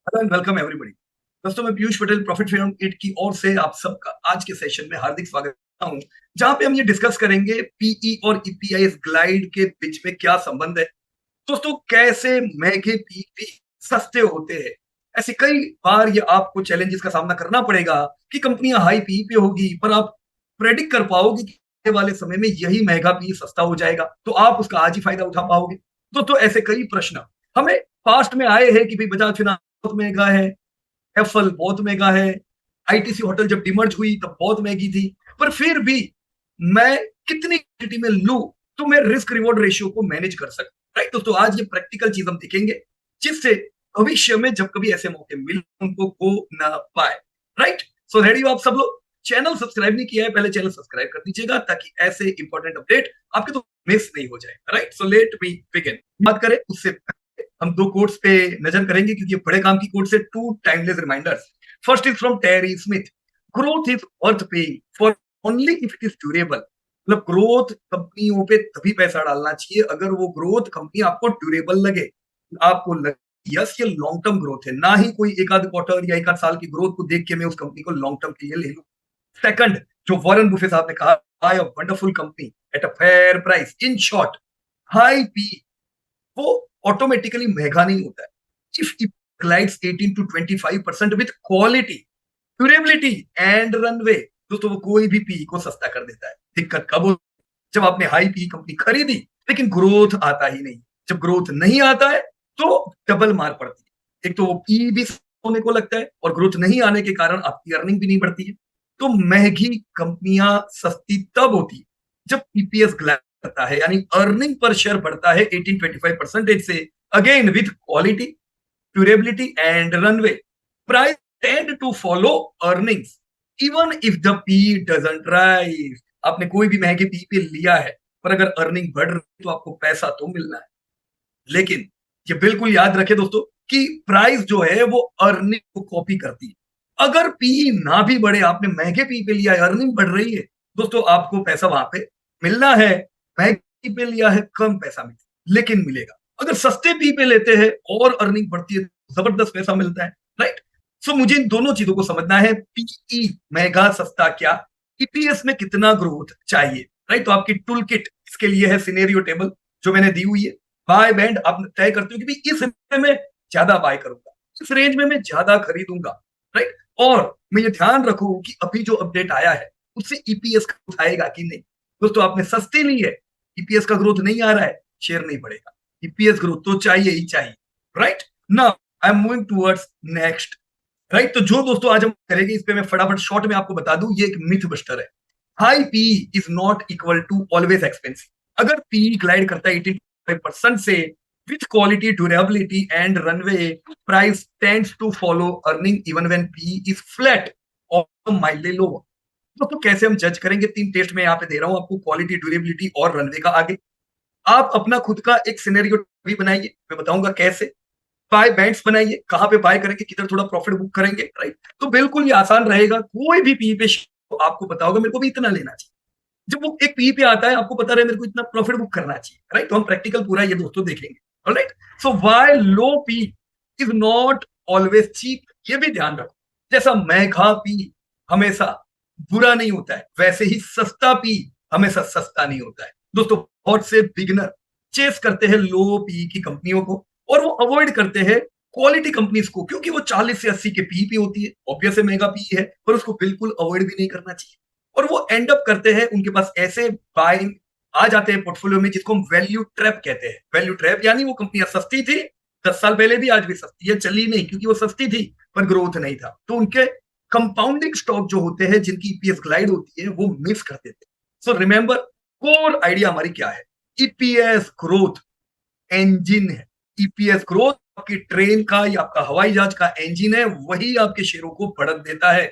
Hello and welcome everybody. दोस्तों, मैं Piyush Patel profit from it की ओर से आप सबका आज के सेशन में हार्दिक स्वागत करता हूं, जहां पे हम ये डिस्कस करेंगे पीई और ईपीआईएस ग्लाइड के बीच में क्या संबंध है। दोस्तों, कैसे महंगे पीई भी सस्ते होते हैं। ऐसे कई बार ये आपको चैलेंजेस का सामना करना पड़ेगा कि कंपनियां हाई पीई पे होगी, पर आप प्रेडिक्ट कर पाओगे कि आने वाले समय में यही महंगा पीई सस्ता हो जाएगा, तो आप उसका आज ही फायदा उठा पाओगे। दोस्तों, ऐसे कई प्रश्न हमें पास्ट में आए हैं कि भाई बजाज फिनांस बहुत महंगा है, एफएल बहुत महंगा है, आईटीसी होटल जब डिमर्ज हुई तब बहुत महंगी थी, पर फिर भी मैं कितनी क्वांटिटी में लूं तो मैं रिस्क रिवॉर्ड रेशियो को मैनेज कर सकूं। राइट दोस्तों, आज ये प्रैक्टिकल चीज हम देखेंगे जिससे भविष्य में जब कभी ऐसे मौके मिले उनको खो ना पाए। राइट, सो रेडी हो आप सब लोग? चैनल सब्सक्राइब नहीं किया है, पहले चैनल सब्सक्राइब कर दीजिएगा ताकि ऐसे इंपॉर्टेंट अपडेट आपके तो मिस नहीं हो जाए। Right, so let me begin. बात करें उससे हम दो कोट्स पे नजर करेंगे क्योंकि ये बड़े काम की कोट्स है, two timeless reminders. First is from Terry Smith, growth is worth paying for only if it is durable. मतलब ग्रोथ कंपनियों पे तभी पैसा डालना चाहिए अगर वो ग्रोथ कंपनी आपको ड्यूरेबल लगे, आपको लगे यस ये लॉन्ग टर्म ग्रोथ है, ना ही कोई एक आध क्वार्टर या एक आध साल की ग्रोथ को देख के मैं उस कंपनी को लॉन्ग टर्म के लिए ले लूं। सेकंड, जो वॉरेन बुफे साहब ने कहा, buy a wonderful company at a fair price. In short, high P वो ऑटोमेटिकली महंगा नहीं होता है। If it glides 18 to 25% with quality, durability and runway, दोस्तों वो कोई भी पी को सस्ता कर देता है। दिक्कत कब हो? जब आपने हाई पी कंपनी खरीदी लेकिन ग्रोथ आता ही नहीं। जब ग्रोथ नहीं आता है तो डबल मार पड़ती है, एक तो वो पी भी होने को लगता है और ग्रोथ नहीं आने के कारण आपकी अर्निंग भी नहीं बढ़ती है। तो महंगी कंपनियां सस्ती तब होती है जब ईपीएस ग्लैड करता है, यानी अर्निंग पर शेयर बढ़ता है 18-25% से, again with quality, durability and runway. Price tend to follow earnings even if the P doesn't rise. आपने कोई भी महंगे पी पे लिया है, पर अगर अर्निंग बढ़ रही है तो आपको पैसा तो मिलना है। लेकिन ये बिल्कुल याद रखें दोस्तों कि प्राइस जो है वो अर्निंग को कॉपी करती है। अगर पी ना भी बढ़े, आपने महंगे पी पे लिया है, अर्निंग बढ़ रही है, दोस्तों आपको पैसा वहां पे मिलना है। महंगे पे लिया है, कम पैसा मिलेगा लेकिन मिलेगा। अगर सस्ते पी पे लेते हैं और अर्निंग बढ़ती है तो जबरदस्त पैसा मिलता है। राइट, सो मुझे इन दोनों चीजों को समझना है। पीई महंगा सस्ता क्या, ईपीएस में कितना ग्रोथ चाहिए। राइट, तो आपकी टूल किट इसके लिए है सिनेरियो टेबल जो मैंने दी हुई है। बाय बैंड आप तय करते हो कि भाई इस रेंज में ज्यादा बाय करूंगा, इस रेंज में मैं ज्यादा खरीदूंगा। राइट, और मैं ये ध्यान रखूं कि अभी जो अपडेट आया है उससे ईपीएस का ग्रोथ आएगा कि नहीं। दोस्तों, आपने सस्ती ली है, ईपीएस का ग्रोथ नहीं आ रहा है, शेयर नहीं बढ़ेगा। ईपीएस ग्रोथ तो चाहिए ही चाहिए। Right, now I am moving towards next. Right, तो जो दोस्तों आज हम करेंगे इस पे मैं फटाफट शॉर्ट में आपको बता दूं, ये एक मिथ बस्टर है। High P is not equal to always expensive. अगर पी ग्लाइड करता है 18% से, with quality, durability and runway, price tends to follow earning even when P is flat और माइल्डली लोअर। तो कैसे हम जज करेंगे? तीन टेस्ट में यहाँ पे दे रहा हूं आपको, क्वालिटी, ड्यूरेबिलिटी और रनवे का। आगे आप अपना खुद का एक सिनेरियो भी बनाइए, मैं बताऊंगा कैसे। बाय बैंड्स बनाइए, कहां पे बाय करेंगे, किधर थोड़ा प्रॉफिट बुक करेंगे। राइट, तो बिल्कुल ये आसान रहेगा। कोई भी पी पे आपको पता होगा मेरे को भी इतना लेना चाहिए। जब वो एक पी पे आता है आपको पता रहे मेरे को इतना प्रॉफिट बुक करना चाहिए। राइट, तो हम प्रैक्टिकल पूरा ये दोस्तों देखेंगे। Alright, so why low P is not always cheap, ये भी ध्यान रखो। जैसा महंगा पी हमेशा बुरा नहीं होता है, वैसे ही सस्ता पी हमेशा सस्ता नहीं होता है। दोस्तों, बहुत से बिगिनर चेस करते हैं लो पी की कंपनियों को और वो अवॉइड करते हैं क्वालिटी कंपनीज को, क्योंकि वो 40 से 80 के पी पे होती है, ऑब्वियस है महंगा पी है, पर उसको बिल्कुल अवॉइड भी नहीं करना चाहिए। और वो एंड अप करते हैं, उनके पास ऐसे बाइंग आ जाते हैं पोर्टफोलियो में जिसको हम वैल्यू ट्रैप कहते हैं। वैल्यू ट्रैप यानी वो कंपनियां सस्ती थी 10 साल पहले भी, आज भी सस्ती है, चली नहीं क्योंकि वो सस्ती थी पर ग्रोथ नहीं था, तो उनके कंपाउंडिंग स्टॉक जो होते हैं जिनकी ईपीएस ग्लाइड होती है वो मिस कर देते हैं। सो रिमेंबर, कोर आइडिया हमारी क्या है? ईपीएस ग्रोथ इंजन है। ईपीएस ग्रोथ आपकी ट्रेन का या आपका हवाई जहाज का इंजन है, वही आपके शेयरों को बढ़त देता है।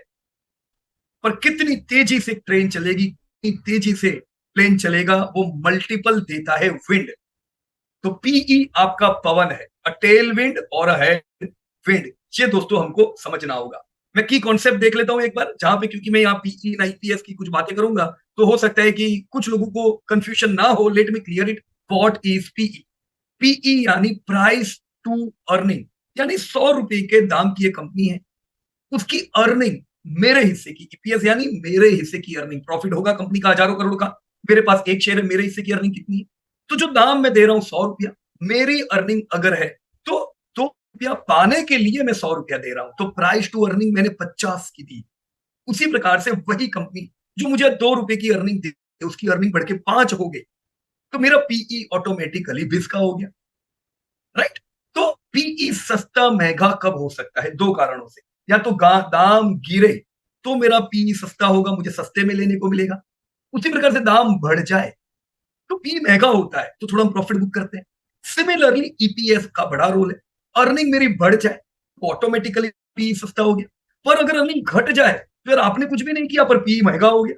पर कितनी तेजी से ट्रेन चलेगी, कितनी तेजी से प्लेन चलेगा, वो मल्टीपल देता है विंड। तो पीई आपका पवन है, अ टेल विंड और अ हेड विंड। ये दोस्तों हमको समझना होगा। मैं की कॉन्सेप्ट देख लेता हूं एक बार, जहां पे क्योंकि मैं यहाँ पीई ना ईपीएस की कुछ बातें करूंगा तो हो सकता है कि कुछ लोगों को कंफ्यूजन ना हो। Let me clear it. What is PE? PE यानी प्राइस टू अर्निंग। यानी 100 रुपए के दाम की ये कंपनी है, उसकी अर्निंग मेरे हिस्से की, ईपीएस यानी मेरे हिस्से की अर्निंग, प्रॉफिट होगा कंपनी का हजारों करोड़ का, मेरे पास एक शेयर है, मेरे हिस्से की अर्निंग कितनी है? तो जो दाम मैं दे रहा हूं 100 रुपया, मेरी अर्निंग अगर है तो 2 रुपया पाने के लिए मैं 100 रुपया दे रहा हूं, तो प्राइस टू अर्निंग मैंने 50 की दी। उसी प्रकार से वही कंपनी जो मुझे 2 रुपए की अर्निंग दे, उसकी अर्निंग बढ़ के 5 हो गई, तो मेरा पीई ऑटोमेटिकली 20 का हो गया, राइट? तो पीई सस्ता महंगा कब हो सकता है? 2 कारणों से। या तो दाम गिरे तो मेरा पीई सस्ता होगा, मुझे सस्ते में लेने को मिलेगा। उसी प्रकार से दाम बढ़ जाए तो पी महंगा होता है, तो थोड़ा हम प्रॉफिट बुक करते हैं। सिमिलरली ईपीएस का बड़ा रोल है, अर्निंग मेरी बढ़ जाए तो ऑटोमेटिकली पी सस्ता हो गया, पर अगर अर्निंग घट जाए तो यार आपने कुछ भी नहीं किया पर पी महंगा हो गया,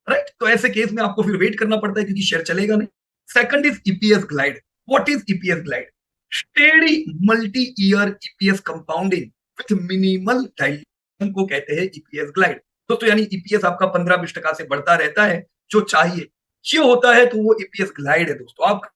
राइट? तो ऐसे केस में आपको फिर वेट करना पड़ता है क्योंकि शेयर चलेगा नहीं। Second is EPS glide. What is EPS glide? Steady multi year EPS compounding with minimal dilution को कहते हैं ईपीएस ग्लाइड। दोस्तों यानी ईपीएस आपका 15-20% से बढ़ता रहता है जो चाहिए, ये होता है तो वो ईपीएस ग्लाइड है। दोस्तों आप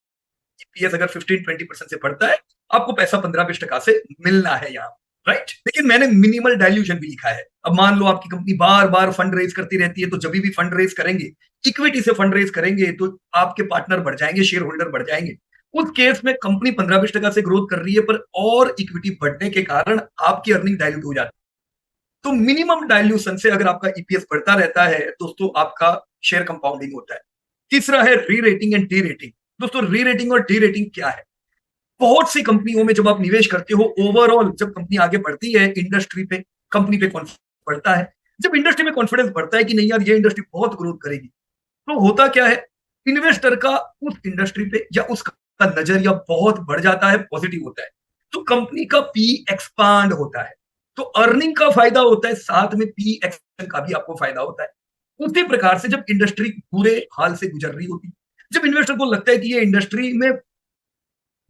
ईपीएस अगर 15-20% से बढ़ता है, आपको पैसा 15-20% से मिलना है यहाँ, राइट? लेकिन मैंने मिनिमल डाइल्यूशन भी लिखा है। अब मान लो आपकी कंपनी बार बार फंड रेज करती रहती है, तो जब भी फंड रेज करेंगे, इक्विटी से फंड रेज करेंगे, तो आपके पार्टनर बढ़ जाएंगे, शेयर होल्डर बढ़ जाएंगे। उस केस में कंपनी 15-20% से ग्रोथ कर रही है, पर और इक्विटी बढ़ने के कारण आपकी अर्निंग डाइल्यूट हो जाती है। तो मिनिमम डाइल्यूशन से अगर आपका ईपीएस बढ़ता रहता है दोस्तों, आपका शेयर कंपाउंडिंग होता है। तीसरा है री रेटिंग एंड डी रेटिंग। दोस्तों री रेटिंग और डी रेटिंग क्या है? बहुत सी कंपनियों में जब आप निवेश करते हो, ओवरऑल जब कंपनी आगे बढ़ती है, इंडस्ट्री पे, कंपनी पे कॉन्फिडेंस बढ़ता है। जब इंडस्ट्री में कॉन्फिडेंस बढ़ता है कि नहीं यार ये इंडस्ट्री बहुत ग्रोथ करेगी, तो होता क्या है, इन्वेस्टर का उस इंडस्ट्री पे या उसका नजरिया बहुत बढ़ जाता है, पॉजिटिव होता है, तो कंपनी का पी एक्सपांड होता है, तो अर्निंग का फायदा होता है, साथ में पी एक्सपेंशन का भी आपको फायदा होता है। उसी प्रकार से जब इंडस्ट्री बुरे हाल से गुजर रही होती, जब इन्वेस्टर को लगता है कि ये इंडस्ट्री में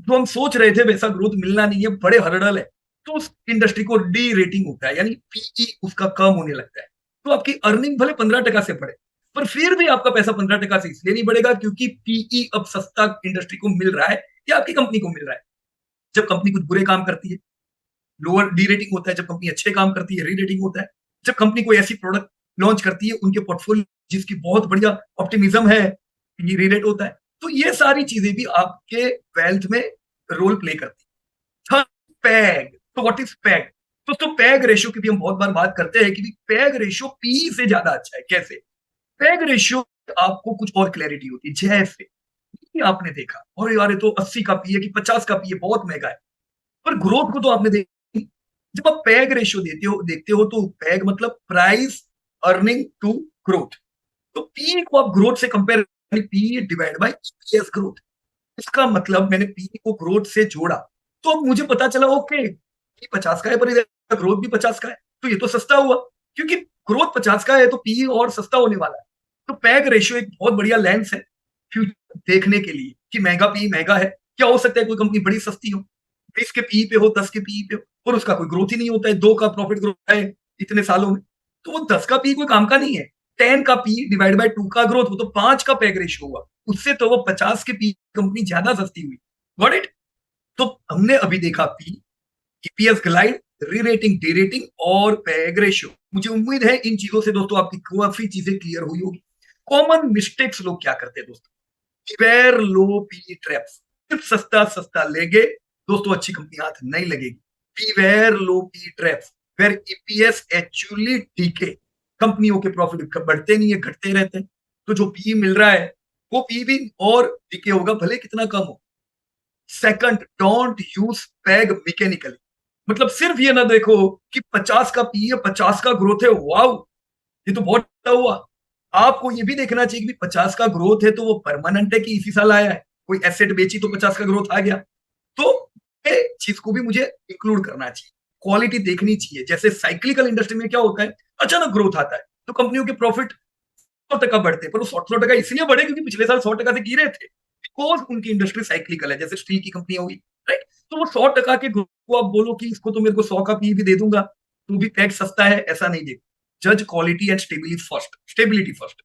जो हम सोच रहे थे वैसा ग्रोथ मिलना नहीं है, बड़े हर्डल है, तो उस इंडस्ट्री को डी रेटिंग होता है, यानी पीई उसका कम होने लगता है। तो आपकी अर्निंग भले 15% से बढ़े, पर फिर भी आपका पैसा 15% से इसलिए नहीं बढ़ेगा क्योंकि पीई अब सस्ता इंडस्ट्री को मिल रहा है या आपकी कंपनी को मिल रहा है। जब कंपनी कुछ बुरे काम करती है, लोअर डी रेटिंग होता है। जब कंपनी अच्छे काम करती है, री रेटिंग होता है। जब कंपनी कोई ऐसी प्रोडक्ट लॉन्च करती है, उनके पोर्टफोलियो जिसकी बहुत बढ़िया ऑप्टिमिज्म है, ये री रेट होता है। तो ये सारी चीजें भी आपके वेल्थ में रोल प्ले करती है। Third, peg. तो व्हाट इज पैग? दोस्तों पैग रेशियो की भी हम बहुत बार बात करते हैं कि पैग रेशियो पी से ज्यादा अच्छा है। कैसे? पैग रेशियो आपको कुछ और क्लैरिटी होती है, जैसे कि आपने देखा और यार ये तो 80 का पी है कि 50 का पी है, बहुत महंगा है, पर ग्रोथ को तो आपने देखी। जब आप पैग रेशियो देखते हो तो पैग मतलब प्राइस अर्निंग टू ग्रोथ। तो पी को आप ग्रोथ से compare, P divide by EPS growth. इसका मतलब मैंने पी को ग्रोथ से जोड़ा, तो अब मुझे पता चला ओके पी 50 का है पर इधर ग्रोथ भी 50 का है, तो ये तो सस्ता हुआ, क्योंकि ग्रोथ 50 का है तो पी और सस्ता होने वाला है। तो पैग रेशियो एक बहुत बढ़िया लेंस है फ्यूचर देखने के लिए कि महंगा पी महंगा है। क्या हो सकता है कोई कंपनी बड़ी सस्ती हो, 20 के पी पे हो, 10 के पी पे हो, और उसका कोई ग्रोथ ही नहीं होता है, 2 का प्रॉफिट ग्रोथ है इतने सालों में, तो वो 10 का पी कोई काम का नहीं है। 10 का पी डिवाइड बाय 2 का ग्रोथ, वो तो 5 का पैग रेशियो हुआ, उससे तो वो 50 के पी कंपनी ज्यादा सस्ती हुई। Got it? तो हमने अभी देखा पी, ईपीएस ग्लाइड, री रेटिंग, डी रेटिंग और पैग रेशियो। मुझे उम्मीद है इन चीजों से दोस्तों आपकी काफी चीजें क्लियर हुई होगी। कॉमन मिस्टेक्स लोग क्या करते हैं दोस्तों? Beware low P traps. सिर्फ सस्ता सस्ता लेंगे दोस्तों, अच्छी कंपनी हाथ नहीं लगेगी। Beware low P traps where EPS actually decay. कंपनियों के प्रॉफिट बढ़ते नहीं है, घटते रहते हैं, तो जो पी मिल रहा है वो पी भी और डीके होगा, भले कितना कम हो। Second, don't use peg mechanically. मतलब सिर्फ ये ना देखो कि 50 का पी है, 50 का ग्रोथ है, वाओ ये तो बहुत अच्छा हुआ। आपको ये भी देखना चाहिए कि 50 का ग्रोथ है तो वो परमानेंट है कि इसी साल आया है, कोई एसेट बेची तो 50 का ग्रोथ आ गया। तो ये चीज को भी मुझे इंक्लूड करना चाहिए, क्वालिटी देखनी चाहिए। जैसे साइक्लिकल इंडस्ट्री में क्या होता है, अचानक ग्रोथ आता है तो कंपनियों के प्रॉफिट 100% बढ़ते हैं, पर वो 100% इसलिए बढ़े क्योंकि पिछले साल 100% से गिरे थे, बिकॉज उनकी इंडस्ट्री साइक्लिकल है। जैसे स्टील की कंपनी होगी, राइट? तो वो 100% के ग्रोथ को आप बोलो कि इसको तो मेरे को 100 का पी भी दे दूंगा तो भी पैक सस्ता है, ऐसा नहीं देखो। जज quality and stability first, stability first.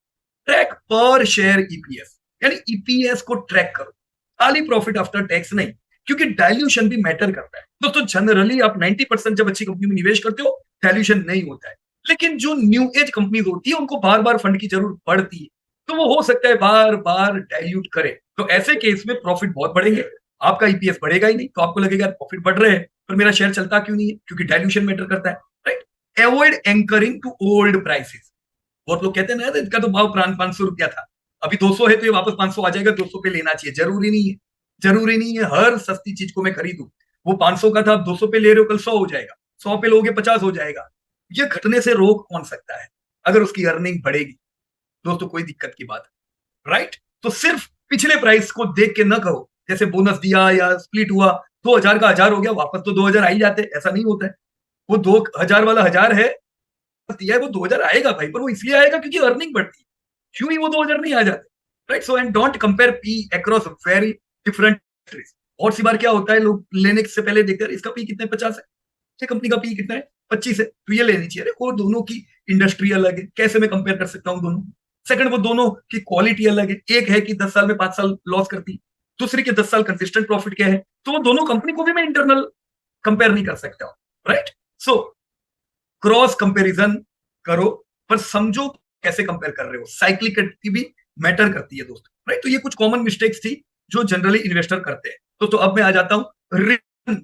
Track पर शेयर ईपीएस, यानी ईपीएस को ट्रैक करो, खाली प्रॉफिट आफ्टर टैक्स नहीं। क्योंकि डायल्यूशन भी मैटर करता है दोस्तों। जनरली आप 90% जब अच्छी कंपनी में निवेश करते हो डायल्यूशन नहीं होता है, लेकिन जो न्यू एज कंपनीज होती है उनको बार बार फंड की जरूरत पड़ती है, तो वो हो सकता है बार बार डाइल्यूट करे। तो ऐसे केस में प्रॉफिट बहुत बढ़ेंगे, आपका ईपीएस बढ़ेगा ही नहीं, तो आपको लगेगा प्रॉफिट बढ़ रहे हैं पर मेरा शेयर चलता क्यों नहीं है, क्योंकि डाइल्यूशन मैटर करता है, right. Avoid anchoring to old prices. बहुत लोग कहते हैं ना इसका तो भाव 500 रुपया था, अभी 200 है तो ये वापस 500 आ जाएगा, 200 पे लेना चाहिए। जरूरी नहीं है, जरूरी नहीं है हर सस्ती चीज को मैं खरीदूं। वो 500 का था, आप 200 पे ले रहे हो, कल 100 हो जाएगा, 100 पे लोगे 50 हो जाएगा। ये घटने से रोक कौन सकता है अगर उसकी अर्निंग बढ़ेगी दोस्तों, कोई दिक्कत की बात है, राइट। तो सिर्फ पिछले प्राइस को देख के ना कहो, जैसे बोनस दिया या स्प्लिट हुआ 2000 का 1000 हो गया, वापस तो 2000 आ ही जाते, ऐसा नहीं होता है। वो 2000 वाला 1000 है, दिया है वो 2000 आएगा भाई, पर वो इसलिए आएगा क्योंकि अर्निंग बढ़ती है, क्यों ही वो 2000 नहीं आ जाते, right. So and don't compare P across very different countries. और सी बार क्या होता है, लोग लेने से पहले देखकर इसका पी कितने 50 है, ये कंपनी का पी कितना है 25 है, तो ये लेनी चाहिए। और दोनों की इंडस्ट्री अलग है, कैसे मैं कंपेयर कर सकता हूँ दोनों। सेकंड, वो दोनों की क्वालिटी अलग है, एक है कि 10 साल में 5 साल लॉस करती, दूसरी के 10 साल कंसिस्टेंट प्रॉफिट क्या है, तो वो दोनों कंपनी को भी मैं इंटरनल कंपेयर नहीं कर सकता हूँ, राइट। सो क्रॉस कंपेरिजन करो, पर समझो कैसे कंपेयर कर रहे हो। साइक्लिसिटी भी मैटर करती है दोस्तों, राइट। तो ये कुछ कॉमन मिस्टेक्स थी जो जनरली इन्वेस्टर करते हैं दोस्तों। अब मैं आ जाता हूं रिटर्न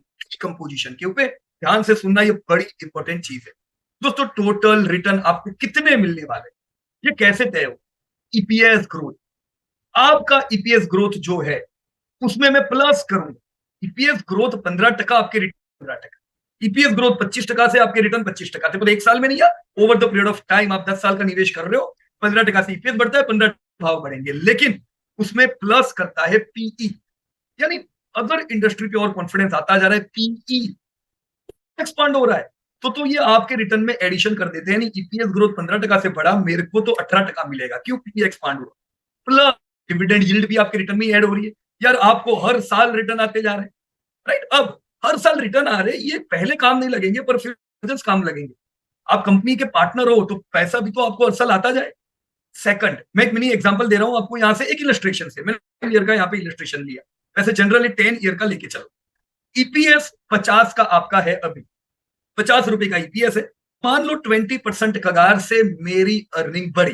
कंपोजिशन के ऊपर, ध्यान से सुनना, ये बड़ी इंपॉर्टेंट चीज है दोस्तों। टोटल रिटर्न आपको कितने मिलने वाले, ये कैसे तय हो। ईपीएस ग्रोथ, आपका ईपीएस ग्रोथ जो है उसमें मैं प्लस करूंगा। ईपीएस ग्रोथ 15% आपके रिटर्न 15%, ईपीएस ग्रोथ 25% से आपके रिटर्न 25% थे, पर एक साल में नहीं है, over the period of time आप 10 साल का निवेश कर रहे हो, 15% से ईपीएस बढ़ता है, 15 भाव बढ़ेंगे, लेकिन उसमें प्लस करता है पीई, यानी अगर इंडस्ट्री पे और कॉन्फिडेंस आता जा रहा है, पीई एक्सपांड हो रहा है, तो ये आपके रिटर्न में एडिशन कर देते हैं। ईपीएस ग्रोथ 15% से बढ़ा, मेरे को तो 18% मिलेगा, क्यों, पीई एक्सपांड हुआ। प्लस डिविडेंड यील्ड भी आपके रिटर्न में ऐड हो रही है, यार आपको हर साल रिटर्न आते जा रहे हैं, राइट। अब हर साल रिटर्न आ रहे, ये पहले काम नहीं लगेंगे पर फिर काम लगेंगे। आप कंपनी के पार्टनर हो तो पैसा भी तो आपको हर साल आता जाए। सेकंड, मैं एक मिनी एग्जांपल दे रहा हूं आपको, यहां से एक इलस्ट्रेशन से, मैंने ईयर का यहाँ पे इलस्ट्रेशन लिया, वैसे जनरली 10 ईयर का लेके चलो। ईपीएस 50 का आपका है, अभी 50 रुपए का ईपीएस है, मान लो 20% कगार से मेरी अर्निंग बढ़ी,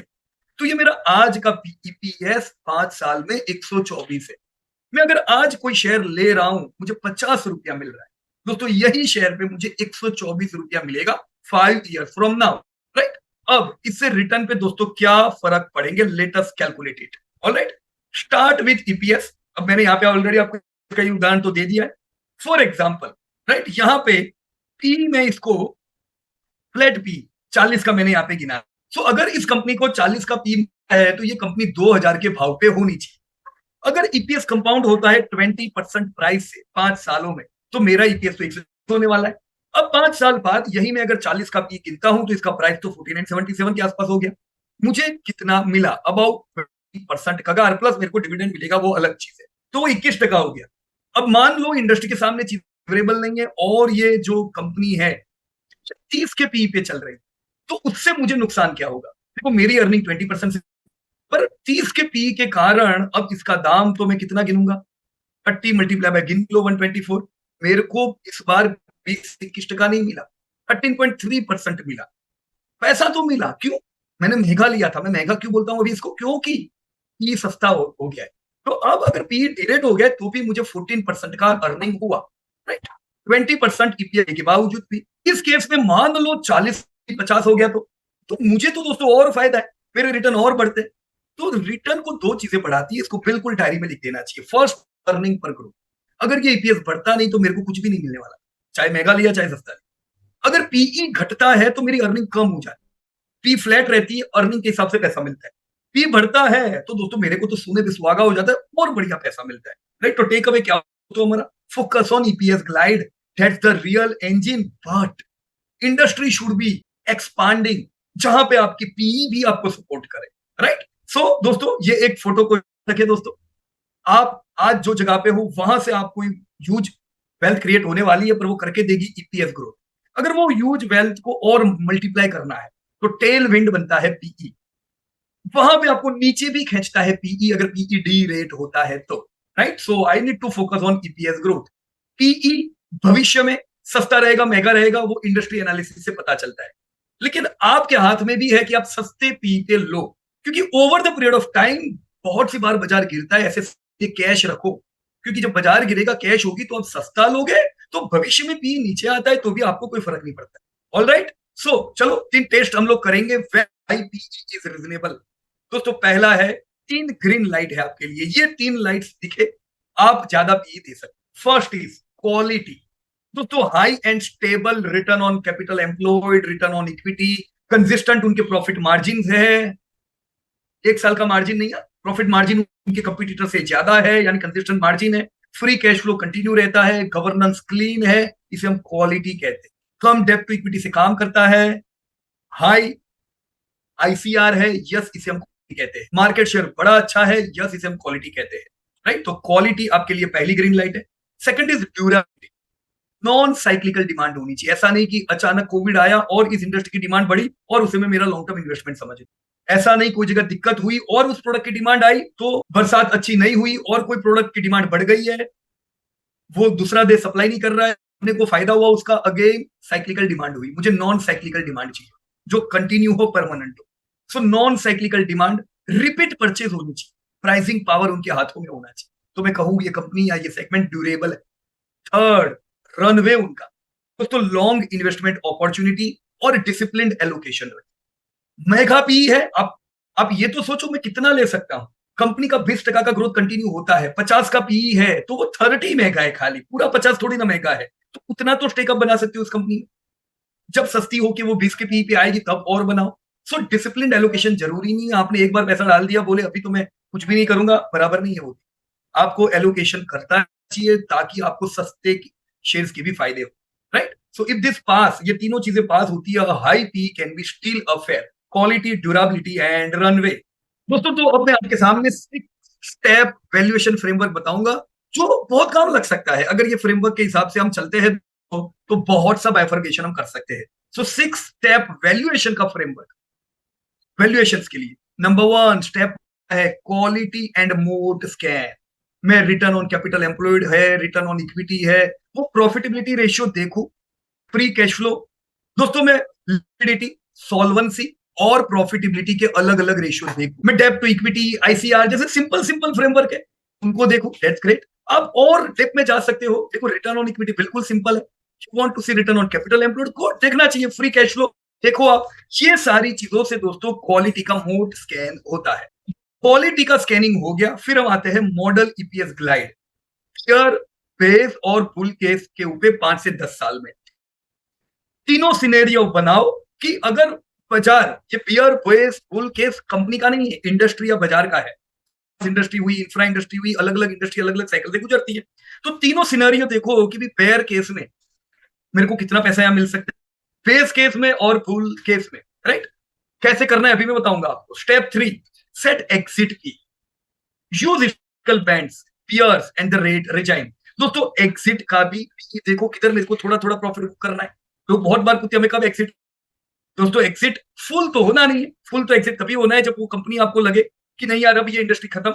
तो ये मेरा आज का ईपीएस 5 साल में 124 है। मैं अगर आज कोई शेयर ले रहा हूं, मुझे 50 रुपया मिल रहा है दोस्तों, यही शेयर पे मुझे 124 रुपया मिलेगा 5 ईयर फ्रॉम नाउ, राइट। अब इससे रिटर्न पे दोस्तों क्या फर्क पड़ेंगे, let us calculate it. Alright, start with EPS. अब मैंने यहाँ पे ऑलरेडी आपको कई उदाहरण तो दे दिया है। फॉर एग्जाम्पल, राइट, यहाँ पे पी में इसको फ्लैट पी 40 का मैंने यहाँ पे गिना। सो अगर इस कंपनी को 40 का पी है तो ये कंपनी 2000 के भाव पे होनी चाहिए। अगर ईपीएस कंपाउंड होता है 20% प्राइस से 5 सालों में, तो मेरा ईपीएस तो 100 होने वाला है। अब 5 साल बाद यही मैं अगर 40 का पी गिनता हूं तो इसका प्राइस तो 4977 के आसपास हो गया। मुझे कितना मिला, अबाउट 20% कगार, प्लस मेरे को डिविडेंड मिलेगा, वो अलग चीज है, तो वो 21% हो गया। अब मान लो इंडस्ट्री के सामने चीज फेवरेबल नहीं है और ये जो कंपनी है 30 के पी पे चल रही, तो उससे मुझे नुकसान क्या होगा। देखो मेरी अर्निंग 20% से, पर 30 के पी के कारण अब इसका दाम तो मैं कितना गिनूंगा, 30 मल्टीप्लाई बाय गिन लो 124, मेरे को इस बार 20-21% नहीं मिला, 13.3% मिला। पैसा तो मिला, क्यों, मैंने महंगा लिया था। मैं महंगा क्यों बोलता हूं अभी इसको, क्योंकि पी सस्ता हो गया है। तो अब अगर पी डिरेट हो गया तो भी मुझे 14% का अर्निंग हुआ, राइट। 20% ईपीआई के बावजूद भी। इस केस में मान लो 40-50 हो गया तो मुझे तो दोस्तों और फायदा है, मेरे रिटर्न और बढ़ते। तो रिटर्न को दो चीजें बढ़ाती है, इसको बिल्कुल डायरी में लिख देना चाहिए। First, earning per growth. अगर ये ईपीएस बढ़ता नहीं तो मेरे को कुछ भी नहीं मिलने वाला, चाहे महंगा लिया चाहे सस्ता लिया। अगर पीई घटता है तो मेरी अर्निंग कम हो जाती है, पी फ्लैट रहती है, अर्निंग के हिसाब से पैसा मिलता है। पी बढ़ता है तो दोस्तों मेरे को तो सोने पे सुहागा हो जाता है, और बढ़िया पैसा मिलता है, राइट। तो टेक अवे क्या तो हमारा, focus on EPS glide, that's the real engine, but industry should be expanding, जहां पे आपकी पीई भी आपको सपोर्ट करे, राइट। सो दोस्तों ये एक फोटो को रखे दोस्तों, आप आज जो जगह पे हो वहां से आपको ह्यूज वेल्थ क्रिएट होने वाली है, पर वो करके देगी ईपीएस ग्रोथ। अगर वो ह्यूज वेल्थ को और मल्टीप्लाई करना है तो टेल विंड बनता है पीई, वहां पे आपको नीचे भी खींचता है पीई, अगर पीई डी रेट होता है तो, right. So I need to focus on EPS growth. PE भविष्य में सस्ता रहेगा महंगा रहेगा वो इंडस्ट्री एनालिसिस से पता चलता है, लेकिन आपके हाथ में भी है कि आप सस्ते पी के लो, क्योंकि over the period of time बहुत सी बार बाजार गिरता है, ऐसे कैश रखो, क्योंकि जब बाजार गिरेगा कैश होगी तो आप सस्ता लोगे, तो भविष्य में पी नीचे आता है तो भी आपको कोई फर्क नहीं पड़ता। ऑल राइट, सो चलो 3 टेस्ट हम लोग करेंगे व्हेन पीई इज रीजनेबल। दोस्तों पहला है, 3 ग्रीन लाइट है आपके लिए, ये 3 लाइट्स दिखे आप ज्यादा पी दे सकते। First is quality. दोस्तों high and stable return on capital employed, return on equity, consistent उनके प्रॉफिट मार्जिन है, 1 साल का मार्जिन नहीं है, प्रॉफिट मार्जिन उनके कंपटीटर से ज्यादा है, यानी कंसिस्टेंट मार्जिन है, फ्री कैश फ्लो कंटिन्यू रहता है, गवर्नेंस क्लीन है, इसे हम क्वालिटी कहते हैं। कम डेप्ट टू इक्विटी से काम करता है, हाई आईसीआर है, यस इसे हम क्वालिटी कहते हैं। मार्केट शेयर बड़ा अच्छा है, यस इसे हम क्वालिटी कहते हैं। राइट, तो क्वालिटी आपके लिए पहली ग्रीन लाइट है। Second is durability. Non cyclical demand होनी चाहिए, ऐसा नहीं कि अचानक कोविड आया और इस इंडस्ट्री की डिमांड बढ़ी और उसे मैं मेरा लॉन्ग टर्म इन्वेस्टमेंट समझ लूं। ऐसा नहीं, कोई जगह दिक्कत हुई और उस प्रोडक्ट की डिमांड आई तो बरसात अच्छी नहीं हुई और कोई प्रोडक्ट की डिमांड बढ़ गई है, वो दूसरा देश सप्लाई नहीं कर रहा है, अपने को फायदा हुआ उसका, अगेन साइक्लिकल डिमांड हुई। मुझे नॉन साइक्लिकल डिमांड चाहिए जो कंटिन्यू हो, परमानेंट हो। So non cyclical demand, repeat purchase होनी चाहिए, प्राइसिंग पावर उनके हाथों में होना चाहिए, तो मैं कहूँ ये कंपनी या ये सेगमेंट ड्यूरेबल है। थर्ड, रनवे उनका। दोस्तों लॉन्ग इन्वेस्टमेंट अपॉर्चुनिटी और डिसिप्लिन्ड एलोकेशन। मेगा पी है, आप ये तो सोचो मैं कितना ले सकता हूं। कंपनी का 20% का ग्रोथ कंटिन्यू होता है, 50 का पी है तो वो 30 महंगा है, खाली पूरा 50 थोड़ी ना महंगा है, तो उतना तो स्टेकअप बना सकते हो उस कंपनी में। जब सस्ती हो कि वो 20 के पी पे आएगी तब और बनाओ। सो डिसिप्लिन एलोकेशन जरूरी नहीं है आपने एक बार पैसा डाल दिया बोले अभी तो मैं कुछ भी नहीं करूंगा, बराबर नहीं है वो। आपको एलोकेशन करता चाहिए ताकि आपको सस्ते शेयर्स के भी फायदे हो। राइट, सो इफ दिस पास, ये तीनों चीजें पास होती है, high P can be still a fair, quality, durability and runway. दोस्तों तो अब मैं आपके सामने 6 स्टेप वैल्यूएशन फ्रेमवर्क बताऊंगा जो बहुत काम लग सकता है। अगर ये फ्रेमवर्क के हिसाब से हम चलते हैं तो बहुत सा बाइफर्केशन हम कर सकते हैं। सो 6 स्टेप वैल्यूएशन का फ्रेमवर्क वैल्यूएशन के लिए। नंबर 1 स्टेप है क्वालिटी एंड मोड स्कैन, में रिटर्न ऑन कैपिटल एम्प्लॉयड है, रिटर्न ऑन इक्विटी है, वो प्रॉफिटेबिलिटी रेशियो देखो, फ्री कैश फ्लो। दोस्तों मैं लिक्विडिटी, सॉल्वेंसी और प्रॉफिटेबिलिटी के अलग अलग रेशियो देखो, मैं डेब्ट टू इक्विटी, आईसीआर जैसे सिंपल सिंपल फ्रेमवर्क है उनको देखो, दैट्स ग्रेट। आप और डेप्थ में जा सकते हो, देखो रिटर्न ऑन इक्विटी बिल्कुल सिंपल है, you want to see return on capital employed को देखना चाहिए, फ्री कैश फ्लो देखो आप। ये सारी चीजों से दोस्तों क्वालिटी का मोड स्कैन होता है। क्वालिटी का स्कैनिंग हो गया, फिर हम आते हैं मॉडल ईपीएस ग्लाइड, पियर बेस और बुल केस के ऊपर 5 से 10 साल में तीनों सिनेरियो बनाओ कि अगर बाजार, ये पियर बेस बुल केस कंपनी का नहीं है, इंडस्ट्री या बाजार का है। इंडस्ट्री हुई, इंफ्रा इंडस्ट्री हुई, अलग अलग इंडस्ट्री अलग अलग साइकिल से गुजरती है, तो तीनों सिनेरियो देखो कि भी पेयर केस में मेरे को कितना पैसा यहां मिल सकता है, बेस केस में और बुल केस में। राइट, कैसे करना है अभी मैं बताऊंगा आपको। स्टेप 3, सेट एग्जिट की, use historical bands, peers and the rate regime. दोस्तों एग्जिट का भी देखो किधर मेरे को थोड़ा थोड़ा प्रॉफिट बुक करना है। लोग बहुत बार पूछते हैं हमें कब एग्जिट। दोस्तों एग्जिट फुल तो होना नहीं है, फुल तो एग्जिट तभी होना है जब वो कंपनी आपको लगे कि नहीं यार अब ये इंडस्ट्री खत्म।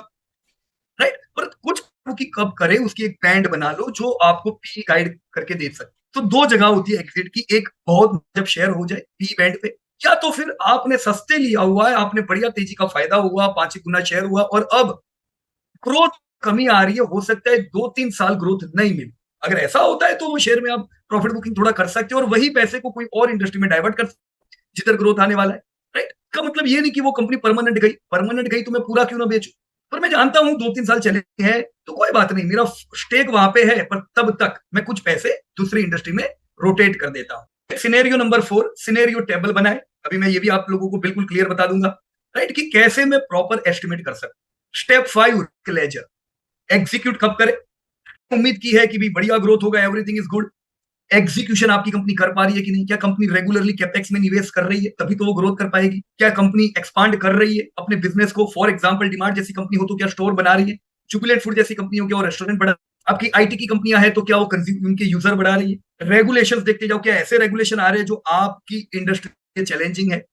राइट, पर कुछ की कब करे उसकी एक बैंड बना लो जो आपको पी गाइड करके दे सके। तो 2 जगह होती है एग्जिट की, एक बहुत जब शेयर हो जाए पी बैंड पे, या तो फिर आपने सस्ते लिया हुआ है, आपने बढ़िया तेजी का फायदा हुआ, 5 गुना शेयर हुआ और अब ग्रोथ कमी आ रही है, हो सकता है 2-3 साल ग्रोथ नहीं मिले। अगर ऐसा होता है तो वो शेयर में आप प्रॉफिट बुकिंग थोड़ा कर सकते हो और वही पैसे को कोई और इंडस्ट्री में डाइवर्ट कर सकते जिधर ग्रोथ आने वाला है। राइट, का मतलब ये नहीं कि वो कंपनी परमानेंट गई तो मैं पूरा क्यों ना बेचूं, पर मैं जानता हूं 2-3 साल चले हैं तो कोई बात नहीं, मेरा स्टेक वहां पे है, पर तब तक मैं कुछ पैसे दूसरी इंडस्ट्री में रोटेट कर देता हूं। सिनेरियो नंबर 4, सिनेरियो टेबल बनाए, अभी मैं ये भी आप लोगों को बिल्कुल क्लियर बता दूंगा। राइट, कि कैसे मैं प्रॉपर एस्टिमेट कर सकता। स्टेप 5, लेजर, एग्जीक्यूट कब करे, उम्मीद की है कि भी बढ़िया ग्रोथ होगा, एवरीथिंग इज गुड, एग्जीक्यूशन आपकी कंपनी कर पा रही है कि नहीं, क्या कंपनी रेगुलरली कैपेक्स में निवेश कर रही है तभी तो वो ग्रोथ कर पाएगी, क्या कंपनी एक्सपांड कर रही है अपने बिजनेस को, फॉर एग्जांपल डिमांड जैसी कंपनी हो तो क्या स्टोर बना रही है, जुबिलेंट फूड जैसी कंपनी हो क्या वो रेस्टोरेंट बढ़ा, आपकी आईटी की कंपनियां है तो क्या वो उनके यूजर बढ़ा रही है, रेगुलेशंस देखते जाओ क्या ऐसे रेगुलेशन आ रहे हैं जो आपकी इंडस्ट्री के चैलेंजिंग है।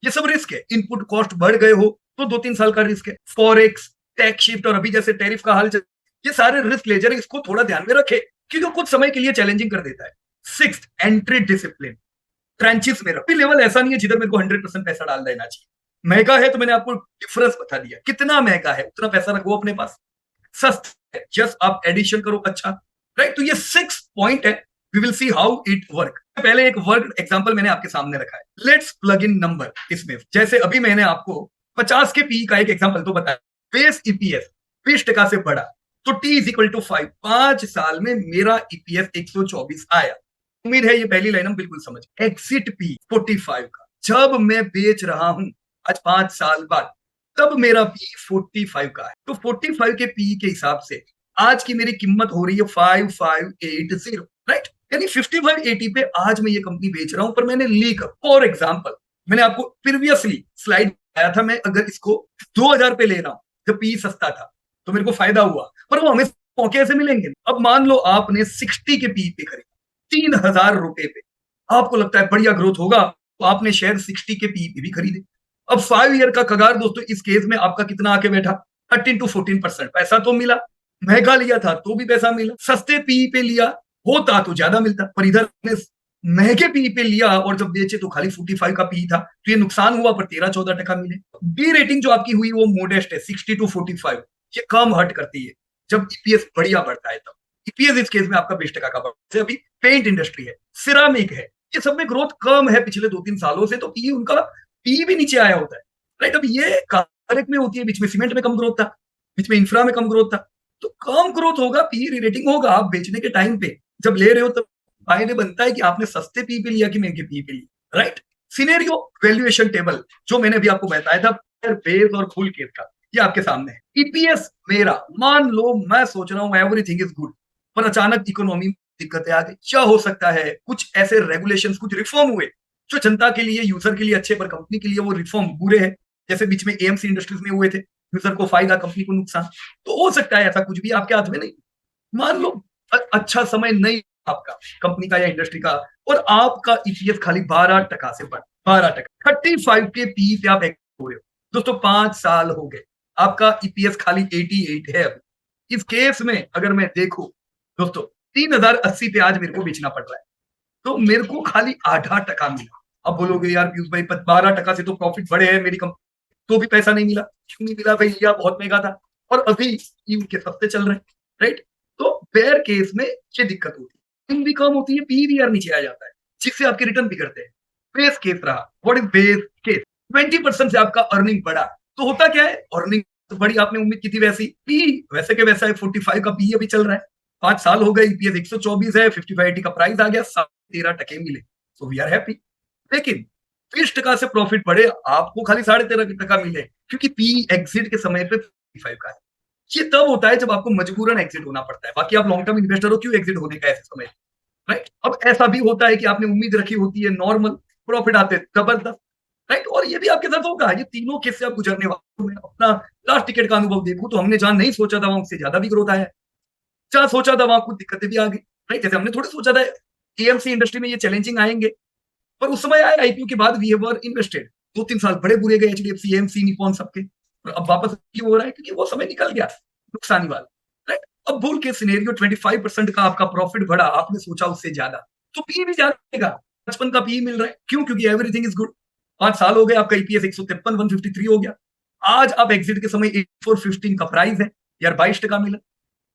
ये सब रिस्क है, इनपुट कॉस्ट बढ़ गए हो तो 2-3 साल का रिस्क है, फॉरेक्स, टैक्स शिफ्ट और अभी जैसे टैरिफ का हाल, ये सारे रिस्क लेजर, इसको थोड़ा ध्यान में रखे। क्योंकि कुछ समय के लिए चैलेंजिंग कर देता है। सिक्स्थ, एंट्री डिसिप्लिन, ट्रेंचेस में रहो। लेवल ऐसा नहीं है जिधर मेरे को 100% पैसा डाल देना चाहिए। महंगा है तो मैंने आपको डिफरेंस बता दिया, कितना महंगा है उतना पैसा रखो अपने पास। सस्ता है जस्ट आप एडिशन करो, अच्छा, राइट। तो ये 6 पॉइंट है, we will see how it work. पहले एक वर्ड एग्जांपल मैंने आपके सामने रखा है, लेट्स प्लग इन नंबर इसमें। जैसे अभी मैंने आपको 50 के पी का एक एग्जांपल तो बताया, बेस ईपीएस 20% से बढ़ा तो टी इज इक्वल टू 5, 5 साल में मेरा ईपीएस 124 आया। उम्मीद है ये पहली लाइन हम बिल्कुल समझ। एग्जिट पी 45 का जब मैं बेच रहा हूं आज 5 साल बाद, तब मेरा पी 45 का है। तो 45 के पी के हिसाब से आज की मेरी कीमत हो रही है 5580, राइट। यानी 5580 पे आज मैं ये कंपनी बेच रहा हूं, पर मैंने लीक, फॉर एग्जांपल मैंने आपको प्रीवियसली स्लाइड आया था, मैं अगर इसको 2000 पे ले रहा हूं जब पी सस्ता था तो मेरे को फायदा हुआ, पर वो हमें मौके से मिलेंगे। अब मान लो आपने 60 के पी पे खरीदा 3000 रुपए पे, आपको लगता है बढ़िया ग्रोथ होगा तो आपने शेयर 60 के पी पे भी खरीदे। अब 5 ईयर का कगार दोस्तों इस केस में आपका कितना आके बैठा, 13 to 14% पैसा तो मिला। महंगा लिया था तो भी पैसा मिला, सस्ते पी पे लिया होता तो ज्यादा मिलता, पर इधर महंगे पी पे लिया और जब बेचे तो खाली 45 का पी था, तो ये नुकसान हुआ, पर 13-14% मिले। बी रेटिंग जो आपकी हुई वो मोडेस्ट है, 60 to 45, ये कम हर्ट करती है। जब ईपीएस बढ़िया बढ़ता है तब ईपीएस इस केस में आपका 20% का बढ़ता है। अभी पेंट इंडस्ट्री है, सिरामिक है, ये सब में ग्रोथ कम है पिछले 2-3 सालों से, तो पी उनका पी भी नीचे आया होता है, राइट। अब ये कारक में होती है, बीच में सीमेंट में कम ग्रोथ था, बीच में इंफ्रा में कम ग्रोथ था, तो कम ग्रोथ होगा, पी रेटिंग होगा। आप बेचने के टाइम पे जब ले रहे हो तब फायदे बनता है कि आपने सस्ते पी पे लिया कि महंगे पी पे लिया, राइट। सिनेरियो वैल्यूएशन टेबल जो मैंने अभी आपको बताया था, बेस और फुल केस का, ये आपके सामने है। ईपीएस मेरा, मान लो मैं सोच रहा हूं एवरीथिंग इज गुड, पर अचानक इकोनॉमी में दिक्कतें आ गई। क्या हो सकता है, कुछ ऐसे रेगुलेशंस, कुछ रिफॉर्म हुए जो जनता के लिए, यूजर के लिए अच्छे, पर कंपनी के लिए वो रिफॉर्म बुरे हैं। जैसे बीच में एएमसी इंडस्ट्रीज में हुए थे, यूजर को फायदा, कंपनी को नुकसान। तो हो सकता है ऐसा कुछ भी आपके हाथ में नहीं। मान लो अच्छा समय नहीं आपका कंपनी का या इंडस्ट्री का, और आपका ईपीएस खाली 12% से बढ़, 12%, 35 के पी पे आप हो रहे हो दोस्तों, 5 साल हो गए, आपका ईपीएस खाली 88 है। अब इस केस में अगर मैं देखूं दोस्तों, 3080 पे आज मेरे को बेचना पड़ रहा है, तो मेरे को खाली 8% मिला। अब बोलोगे यार पीयूष भाई 12% से तो प्रॉफिट बढ़े हैं मेरी कंपनी, तो भी पैसा नहीं मिला। क्यों नहीं मिला भाई, लिया बहुत महंगा था और अभी उनके सस्ते चल रहे हैं, राइट। तो बेयर केस में ये दिक्कत होती है, भी कम होती है, पी भी यार नीचे आ जाता है, जिससे आपके रिटर्न बिगड़ते हैं। बेस केस रहा, व्हाट इज बेस केस, 20% से आपका अर्निंग बढ़ा, तो होता क्या है, अर्निंग तो बड़ी आपने उम्मीद की थी, वैसी पी वैसे के वैसा है, 45 का पी अभी चल रहा है, 5 साल हो गए, ईपीएस 124 है, 55 का प्राइस आ गया, 13% मिले, सो वी आर हैप्पी। लेकिन 20% से प्रॉफिट बढ़े, आपको खाली 13.5% मिले, क्योंकि पी एग्जिट के समय पे 55 का है। ये तब होता है जब आपको मजबूरन एग्जिट होना पड़ता है, बाकी आप लॉन्ग टर्म इन्वेस्टर हो, क्यों एग्जिट होने का ऐसे समय, राइट। अब ऐसा भी होता है कि आपने उम्मीद रखी होती है, नॉर्मल प्रॉफिट आते जबरदस्त, राइट। और ये भी आपके साथ होगा, ये तीनों केस से आप गुजरने वाले। मैं अपना लास्ट टिकट का अनुभव देखूं तो हमने जहां नहीं सोचा था वहां उससे ज्यादा भी ग्रोथ आया है, जहां सोचा था वहां कुछ दिक्कतें भी आ गई, राइट। जैसे हमने थोड़ी सोचा था एएमसी इंडस्ट्री में ये चैलेंजिंग आएंगे, पर उस समय आए आईपीओ के बाद वी वर इन्वेस्टेड, 2-3 साल बड़े बुरे गए, एचडीएफसी, एएमसी, निपॉन सबके, और अब वापस क्यों हो रहा है, क्योंकि वो समय निकल गया नुकसानी वाला, राइट। अब भूल के सिनेरियो 25% का आपका प्रॉफिट बढ़ा, आपने सोचा उससे ज्यादा, तो पी भी ज्यादा, 55 का पी मिल रहा है, क्यों, क्योंकि एवरीथिंग इज गुड। 5 साल हो गए, आपका ईपीएस 153, 153 हो गया, आज आप एग्जिट के समय 8415 का प्राइस है यार, 22% मिला,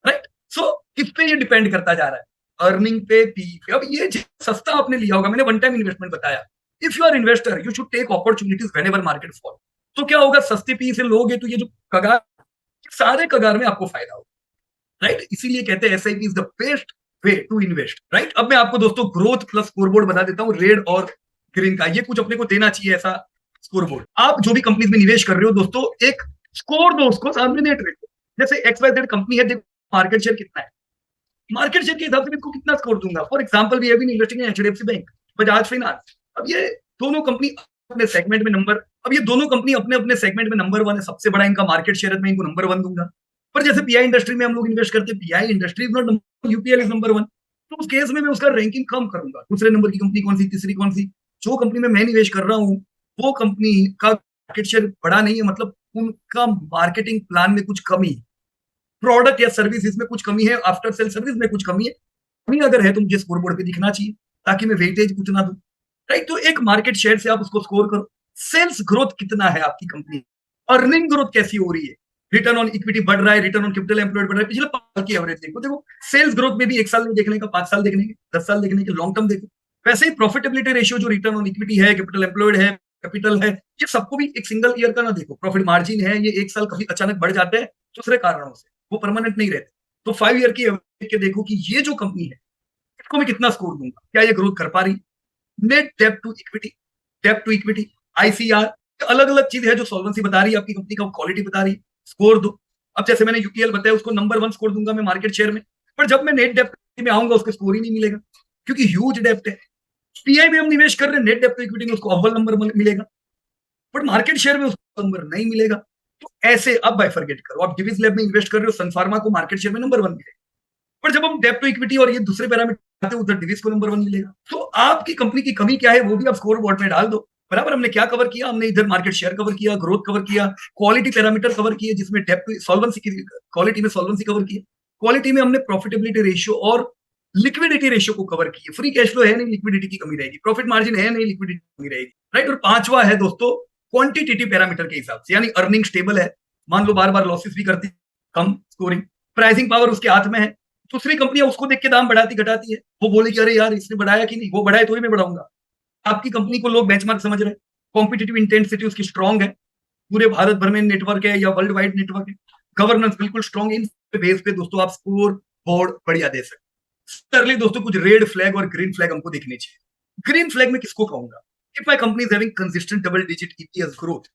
राइट। सो किस पे ये डिपेंड करता जा रहा है, अर्निंग पे, पी पे। अब ये सस्ता आपने लिया होगा, मैंने वन टाइम इन्वेस्टमेंट बताया, if you are investor you should take opportunities whenever market fall. तो क्या होगा, सस्ते पी से लोगे तो ये जो कगार, सारे कगार में आपको फायदा होगा, राइट। इसीलिए कहते हैं SIP is the best way to invest, right. अब मैं आपको दोस्तों ग्रोथ प्लस स्कोरबोर्ड बता देता हूँ, रेड और ग्रीन का, ये कुछ अपने को देना चाहिए ऐसा स्कोरबोर्ड। आप जो भी कंपनीज में निवेश कर रहे हो दोस्तों, एक स्कोर दो उसको, सामने नेट रेट, जैसे XYZ कंपनी है, देखो मार्केट शेयर कितना है, मार्केट शेयर के हिसाब से मैं इसको कितना स्कोर दूंगा। For example we have been investing in HDFC bank, Bajaj finance. अब ये दोनों कंपनी अपने सेगमेंट में नंबर, अब ये दोनों कंपनी अपने अपने सेगमेंट में नंबर 1 है, सबसे बड़ा इनका मार्केट शेयर है, मैं इनको नंबर 1 दूंगा। पर जैसे पीआई इंडस्ट्री में हम लोग इन्वेस्ट करते हैं, pi industry is not number, UPL is number 1, तो उस केस में मैं उसका रैंकिंग कम करूंगा, दूसरे नंबर की कंपनी कौन सी, तीसरी कौन सी। जो कंपनी में मैं निवेश कर रहा हूँ वो कंपनी का मार्केट शेयर बड़ा नहीं है, मतलब उनका मार्केटिंग प्लान में कुछ कमी, प्रोडक्ट या सर्विस में कुछ कमी है, आफ्टर सेल सर्विस में कुछ कमी है, कमी अगर है तो मुझे स्कोर बोर्ड पे दिखना चाहिए ताकि मैं वेटेज उतना दूं, राइट। तो एक मार्केट शेयर से आप उसको स्कोर करो। सेल्स ग्रोथ कितना है आपकी कंपनी, अर्निंग ग्रोथ कैसी हो रही है, रिटर्न ऑन इक्विटी बढ़ रहा है, रिटर्न ऑन कैपिटल एम्प्लॉयड बढ़ रहा है, पिछले 5 की एवरेज देखो। देखो सेल्स ग्रोथ में भी 1 साल में देखने का, 5 साल देखने के, 10 साल देखने के, लॉन्ग टर्म देखो। वैसे ही प्रॉफिटेबिलिटी रेशियो जो रिटर्न ऑन इक्विटी है, कैपिटल एम्प्लॉयड है, कैपिटल है, ये सबको भी एक सिंगल ईयर का ना देखो। प्रॉफिट मार्जिन है, ये 1 साल कभी अचानक बढ़ जाते हैं दूसरे कारणों से, वो परमानेंट नहीं रहते। तो 5 ईयर की एवरेज के देखो कि ये जो कंपनी है इसको मैं कितना स्कोर दूंगा, क्या ये ग्रोथ कर पा रही। नेट डेब्ट टू इक्विटी, डेब्ट टू इक्विटी, आईसीआर, अलग अलग चीज है जो सॉल्वेंसी बता रही है आपकी कंपनी का, क्वालिटी बता रही है, स्कोर दो। अब जैसे मैंने यूपीएल बताया, उसको नंबर 1 स्कोर दूंगा मैं मार्केट शेयर में, पर जब मैं नेट डेब्ट में आऊंगा उसको स्कोर ही नहीं मिलेगा क्योंकि ह्यूज डेब्ट है। पीआई में हम निवेश कर रहे हैं, नेट डेब्ट टू इक्विटी में उसको अव्वल नंबर मिलेगा, बट मार्केट शेयर में उसको नंबर नहीं मिलेगा। तो ऐसे अब बाइफरगेट करो, आप डिविज लैब में इन्वेस्ट कर रहे हो, सन फार्मा को मार्केट शेयर में नंबर 1 मिलेगा, पर जब हम डेब्ट टू इक्विटी और ये दूसरे पैरामीटर आते हैं उधर डिविज को नंबर 1 मिलेगा। तो आपकी कंपनी की कमी क्या है वो भी आप स्कोर बोर्ड में डाल दो। बराबर, हमने क्या कवर किया, हमने इधर मार्केट शेयर कवर किया, ग्रोथ कवर किया, क्वालिटी पैरामीटर कवर किए, जिसमें डेब्ट टू सॉल्वेंसी की, क्वालिटी में सॉल्वेंसी कवर किया, क्वालिटी में हमने प्रॉफिटेबिलिटी रेशियो और लिक्विडिटी रेशियो को कवर किया। फ्री कैश फ्लो है नहीं, लिक्विडिटी की कमी रहेगी, प्रॉफिट मार्जिन है नहीं, लिक्विडिटी की कमी रहेगी, राइट। और पांचवा है दोस्तों क्वांटिटेटिव पैरामीटर के हिसाब से, यानी अर्निंग स्टेबल है, मान लो बार बार लॉसेस भी करती, कम स्कोरिंग, प्राइसिंग पावर उसके हाथ में है। दूसरी कंपनियां उसको देख के दाम बढ़ाती घटाती है, वो बोले कि अरे यार इसने बढ़ाया कि नहीं, वो बढ़ाए तो ही मैं बढ़ाऊंगा। आपकी कंपनी को लोग बेंचमार्क समझ रहे हैं, कॉम्पिटिटिव इंटेंसिटी उसकी स्ट्रांग है, पूरे भारत भर में नेटवर्क है या वर्ल्ड वाइड नेटवर्क है, गवर्नेंस बिल्कुल स्ट्रांग है, इन बेस पे दोस्तों आप स्कोर बोर्ड बढ़िया दे सकते हैं। दोस्तों कुछ रेड फ्लैग और ग्रीन फ्लैग हमको देखने चाहिए। ग्रीन फ्लैग में किसको कहूंगा, if my company is having consistent double digit EPS growth,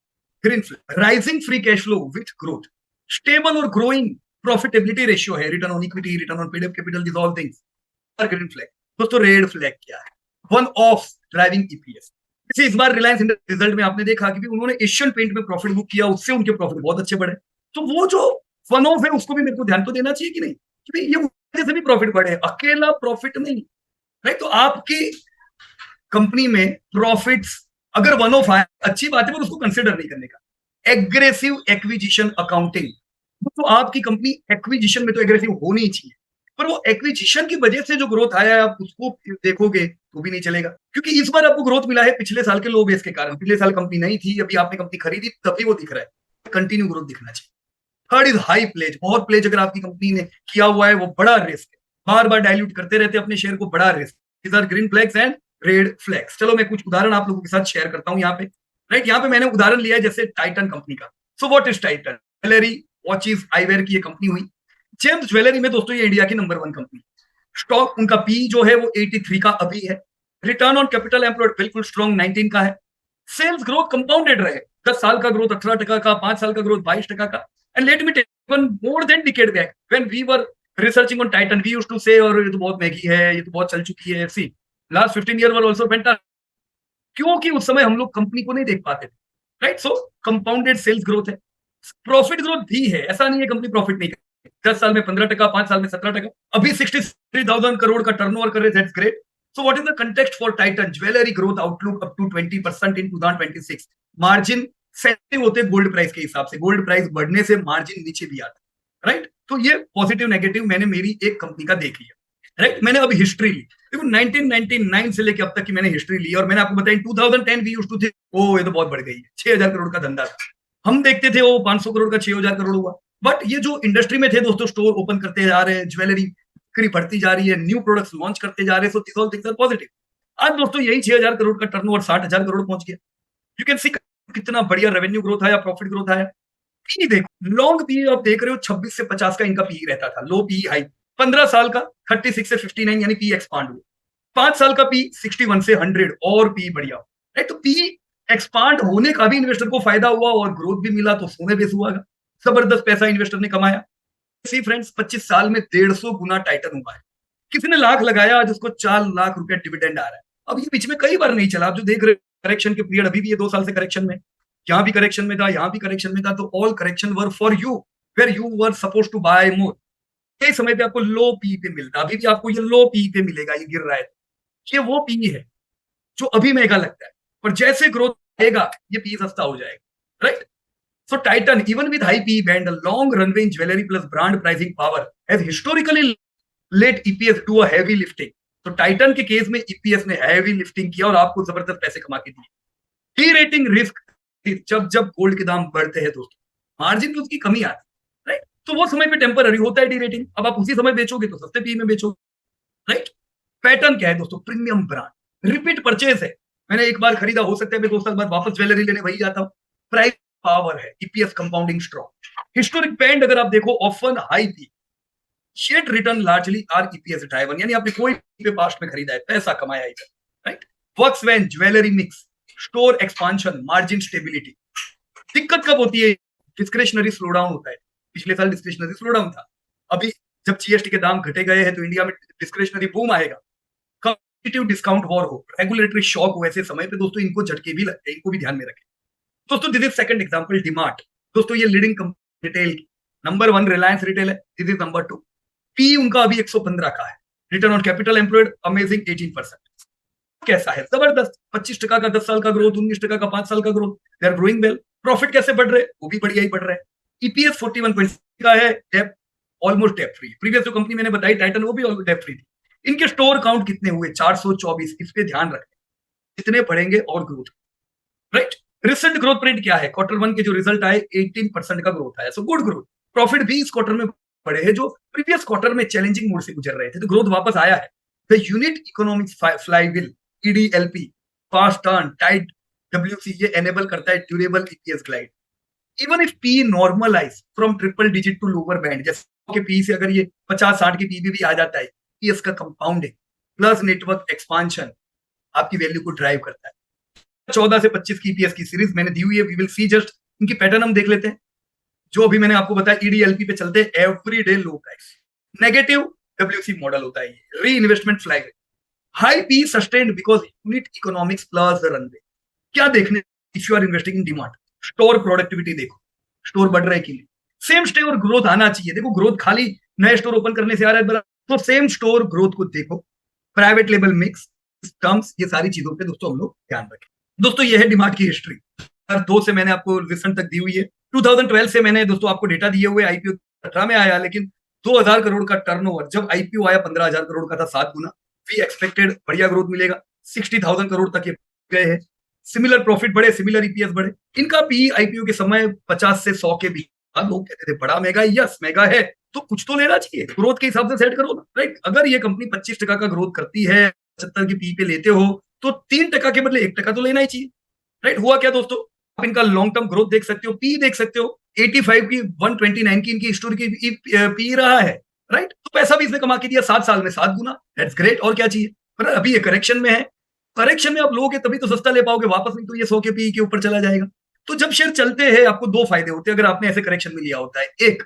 green flag, rising free cash flow with growth, stable और ग्रोइंग प्रॉफिटेबिलिटी रेशियो है, return on equity, return on paid up capital, this all things are green flag. दोस्तों red flag क्या है, one of driving EPS. जैसे इस बार Reliance result में आपने देखा कि उन्होंने एशियन पेंट में प्रॉफिट बुक किया, उससे उनके प्रॉफिट बहुत अच्छे बढ़े। तो वो जो वन ऑफ है उसको भी मेरे को ध्यान तो देना चाहिए कि नहीं, कि ये वजह से भी प्रॉफिट बढ़े, अकेला प्रॉफिट नहीं, राइट। तो आपकी कंपनी में प्रॉफिट्स अगर वन ऑफ आए अच्छी बात है, पर उसको कंसिडर नहीं करने का। एग्रेसिव एक्विजिशन अकाउंटिंग, तो आपकी कंपनी एक्विजिशन में तो एग्रेसिव होनी ही चाहिए, पर वो एक्विजिशन की वजह से जो ग्रोथ आया है आप उसको देखोगे तो भी नहीं चलेगा, क्योंकि इस बार आपको ग्रोथ मिला है पिछले साल के लो बेस के कारण। पिछले साल कंपनी नहीं थी, अभी आपने कंपनी खरीदी तभी वो दिख रहा है, कंटिन्यू ग्रोथ दिखना चाहिए। थर्ड इज हाई प्लेज, बहुत प्लेज अगर आपकी कंपनी ने किया हुआ है वो बड़ा रिस्क है, बार बार डाइल्यूट करते रहते अपने शेयर को, बड़ा risk. these are green flags and red flags. चलो मैं कुछ उदाहरण आप लोगों के साथ शेयर करता हूं यहाँ पे, राइट। यहाँ पे मैंने उदाहरण लिया है जैसे टाइटन कंपनी का। सो what is Titan, jewellery watches eyewear की ये कंपनी हुई। जेम्स ज्वेलरी में दोस्तों ये इंडिया की नंबर 1 कंपनी, स्टॉक उनका पी जो है वो 83 का अभी है, रिटर्न ऑन कैपिटल एम्प्लॉयड बिल्कुल स्ट्रॉन्ग 19 का है, सेल्स ग्रोथ कंपाउंडेड रहे, 10 साल का ग्रोथ 18% का, 5 साल का ग्रोथ 22% का। And let me tell one more than decade back when we were researching on Titan, we used to say और ये तो बहुत महंगी है, ये तो बहुत चल चुकी है। See last 15 year were also fantastic, क्योंकि उस समय हम लोग कंपनी को नहीं देख पाते थे, राइट। सो कंपाउंडेड सेल्स ग्रोथ है, प्रॉफिट ग्रोथ भी है, ऐसा नहीं है कंपनी प्रॉफिट नहीं करे, 10 साल में 15%, 5 साल में 17%, अभी 63,000 करोड़ का टर्नओवर कर रहे, that's great. So what is the context for Titan, jewellery growth outlook up to 20% in 2026, margin sensitive होते गोल्ड प्राइस के हिसाब से, गोल्ड प्राइस बढ़ने से मार्जिन नीचे भी आता है, राइट। तो ये पॉजिटिव नेगेटिव मैंने मेरी एक कंपनी का देख लिया, राइट। मैंने अभी हिस्ट्री ली, देखो 1999 से लेके अब तक की मैंने हिस्ट्री ली, और मैंने आपको बताया 2010 we used to think oh ये तो बहुत बढ़ गई है, 6,000 करोड़ का धंधा था, हम देखते थे वो 500 करोड़ का 6,000 करोड़ हुआ। बट ये जो इंडस्ट्री में थे दोस्तों, स्टोर ओपन करते जा रहे हैं, ज्वेलरी बिक्री बढ़ती जा रही है, न्यू प्रोडक्ट्स लॉन्च करते जा रहे हैं, so this all things are positive. आज दोस्तों यही 6,000 करोड़ का टर्नओवर 60,000 करोड़ पहुंच गया, यू कैन सी कितना बढ़िया रेवेन्यू ग्रोथ आया, प्रॉफिट ग्रोथ आया। पी देखो, लॉन्ग पी आप देख रहे हो 26 से 50 का इनका पी रहता था, लो पी हाई। 15 साल का 36 से 59 यानी पी एक्सपांड हुआ, 5 साल का पी 61 से 100 और पी बढ़िया, राइट। तो पी एक्सपांड होने का भी इन्वेस्टर को फायदा हुआ और ग्रोथ भी मिला, तो सोने बेस हुआ, जबरदस्त पैसा इन्वेस्टर ने कमाया। सी फ्रेंड्स 25 साल में 150 गुना टाइटन हुआ है, किसी ने लाख लगाया आज उसको 4 लाख रुपया डिविडेंड आ रहा है। अब ये बीच में कई बार नहीं चला, आप जो देख रहे करेक्शन के पीरियड, अभी भी ये 2 साल से करेक्शन में, यहाँ भी करेक्शन में था, यहाँ भी करेक्शन में था, तो all correction were for you where you were suppose to buy more. कई समय पे आपको लो पी पे मिलता, अभी भी आपको ये लो पी पे मिलेगा, ये गिर रहा है, ये वो पी है जो अभी महंगा लगता है, पर जैसे ग्रोथ आएगा ये पी सस्ता हो जाएगा, right. So Titan even with high P band, long runway in jewellery plus brand pricing power has historically let EPS do a heavy lifting. तो टाइटन के केस में ईपीएस ने हैवी लिफ्टिंग किया और आपको जबरदस्त पैसे कमा के दिए। डी रेटिंग रिस्क, जब जब गोल्ड के दाम बढ़ते हैं दोस्तों, मार्जिन की उसकी कमी आती है, राइट? तो वो समय पे टेम्पररी होता है डी रेटिंग। अब आप उसी समय बेचोगे तो सस्ते पी में बेचोगे, राइट? पैटर्न क्या है दोस्तों? प्रीमियम ब्रांड, रिपीट परचेज है। मैंने एक बार खरीदा, हो सकता है मैं 2 साल बाद वापस ज्वेलरी लेने वही जाता हूँ। प्राइस पावर है, EPS compounding strong, historic band अगर आप देखो often high P, shed return largely are EPS driven, यानी आपने कोई पे पास्ट में खरीदा है, पैसा कमाया इधर, right? Works when jewellery mix, store expansion, margin stability. दिक्कत कब होती है? डिस्क्रिशनरी स्लो डाउन होता है। पिछले साल डिस्क्रिशनरी स्लो डाउन था। अभी जब जीएसटी के दाम घटे गए हैं तो इंडिया में डिस्क्रिशनरी बूम आएगा। कॉम्पिटिटिव डिस्काउंट वॉर हो, रेगुलेटरी शॉक हो, ऐसे समय पे दोस्तों इनको झटके भी लगते हैं, इनको भी ध्यान में रखें दोस्तों। This is second example, DMart. दोस्तों ये लीडिंग कंपनी रिटेल की, नंबर 1 रिलायंस रिटेल है, दिस इज नंबर 2। पी उनका अभी 115 का है। Return on capital employed amazing 18%। कैसा है? जबरदस्त। 25% का 10 साल का ग्रोथ, 19% का 5 साल का growth, they are growing well. Profit कैसे बढ़ रहे? वो भी बढ़िया ही बढ़ रहा है। ईपीएस 41.6 का है, debt almost debt free. Previous जो कंपनी मैंने बताई टाइटन, वो भी ऑलमोस्ट डेप फ्री थी। इनके स्टोर काउंट कितने हुए? 424। इस पे ध्यान रखें, कितने बढ़ेंगे और growth, right? Recent growth rate क्या है? Q1 के जो रिजल्ट आए 18% का ग्रोथ आया, सो गुड ग्रोथ। प्रॉफिट भी इस क्वार्टर में बढ़े हैं, जो प्रीवियस क्वार्टर में चैलेंजिंग मोड से गुजर रहे थे, तो ग्रोथ वापस आया है। The unit economic flywheel, EDLP, fast turn, tight WC, ये एनेबल करता है durable EPS glide. Even if P normalize from triple digit to lower band, जैसे के पी से अगर ये 50-60 की पी भी आ जाता है, ईपीएस का कंपाउंडिंग प्लस नेटवर्क एक्सपांशन आपकी वैल्यू को ड्राइव करता है। 14 से 25 की ईपीएस की सीरीज मैंने दी हुई है, वी विल सी। जस्ट इनकी पैटर्न हम देख लेते हैं। जो अभी मैंने आपको बताया, ईडीएलपी पे चलते हैं, everyday low price, negative WC model होता है, re investment flag, high P sustained because unit economics plus runway. क्या देखने? If you are investing in demand, store productivity देखो, स्टोर बढ़ रहा है कि नहीं, सेम स्टोर ग्रोथ आना चाहिए। देखो ग्रोथ खाली नए स्टोर ओपन करने से आ रहा है, तो सेम स्टोर ग्रोथ को देखो, प्राइवेट लेबल मिक्स, टर्म्स, ये सारी चीजों पे दोस्तों हम लोग ध्यान रखें। दोस्तों ये है डिमार्ट की हिस्ट्री, 2002 से मैंने आपको रिसेंट तक दी हुई है। 2012 से मैंने दोस्तों आपको डेटा दिए हुए, आईपीओ 18 में आया, लेकिन 2000 करोड़ का टर्नओवर, जब आईपीओ आया 15,000 करोड़ का था, 7 गुना। वी एक्सपेक्टेड बढ़िया ग्रोथ मिलेगा, 60,000 करोड़ तक ये गए हैं। सिमिलर प्रॉफिट बढ़े, सिमिलर ईपीएस बढ़े। इनका पी आईपीओ के समय 50 से 100 के बीच, लोग कहते थे बड़ा महंगा है, यस महंगा है, तो कुछ तो लेना चाहिए, ग्रोथ के हिसाब से सेट करो ना, राइट? अगर ये कंपनी 25% का ग्रोथ करती है, 75 की पी पे लेते हो, तो 3% के बदले 1% तो लेना ही चाहिए, राइट? हुआ क्या दोस्तों? आप इनका लॉन्ग टर्म ग्रोथ देख सकते हो, पी देख सकते हो, 85 की 129 की इनकी हिस्टोरी की पी रहा है, राइट? तो पैसा भी इसने कमा के दिया 7 साल में 7 गुना, दैट्स ग्रेट। और क्या चाहिए? पर अभी ये करेक्शन में है, करेक्शन में आप लोगे तभी तो सस्ता ले पाओगे वापस, नहीं तो ये 100 के पी के ऊपर चला जाएगा। तो जब शेयर चलते हैं आपको 2 फायदे होते हैं अगर आपने ऐसे करेक्शन में लिया होता है। एक,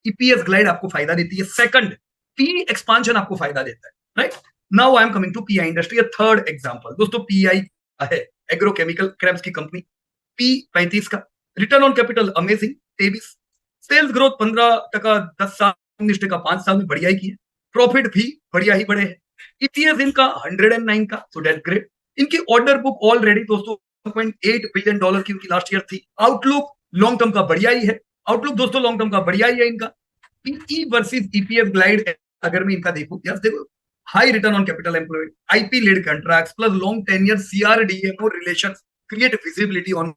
ईपीएस ग्लाइड आपको फायदा देती है। सेकंड, पी एक्सपांशन आपको फायदा देता है, right? Now I am coming to PI industry, third example. दोस्तों पीआई है एग्रोकेमिकल क्रैप्स की कंपनी, पी 35 का, return on capital amazing 23, sales growth 15%, 10 साल 19%, 5 साल में बढ़िया ही की है, प्रॉफिट भी बढ़िया ही बढ़े हैं। ईपीएस इनका 109 का, सो दैट्स ग्रेट। इनकी ऑर्डर बुक ऑलरेडी दोस्तों $1.8 बिलियन की उनकी लास्ट ईयर थी। आउटलुक लॉन्ग टर्म का बढ़िया ही है, आउटलुक दोस्तों लॉन्ग टर्म का बढ़िया ही है इनका। पीई वर्सेस ईपीएस ग्लाइड अगर मैं इनका देखूं, यस देखो, high return on capital employed, IP led contracts plus long tenure CRDMO relations create visibility on.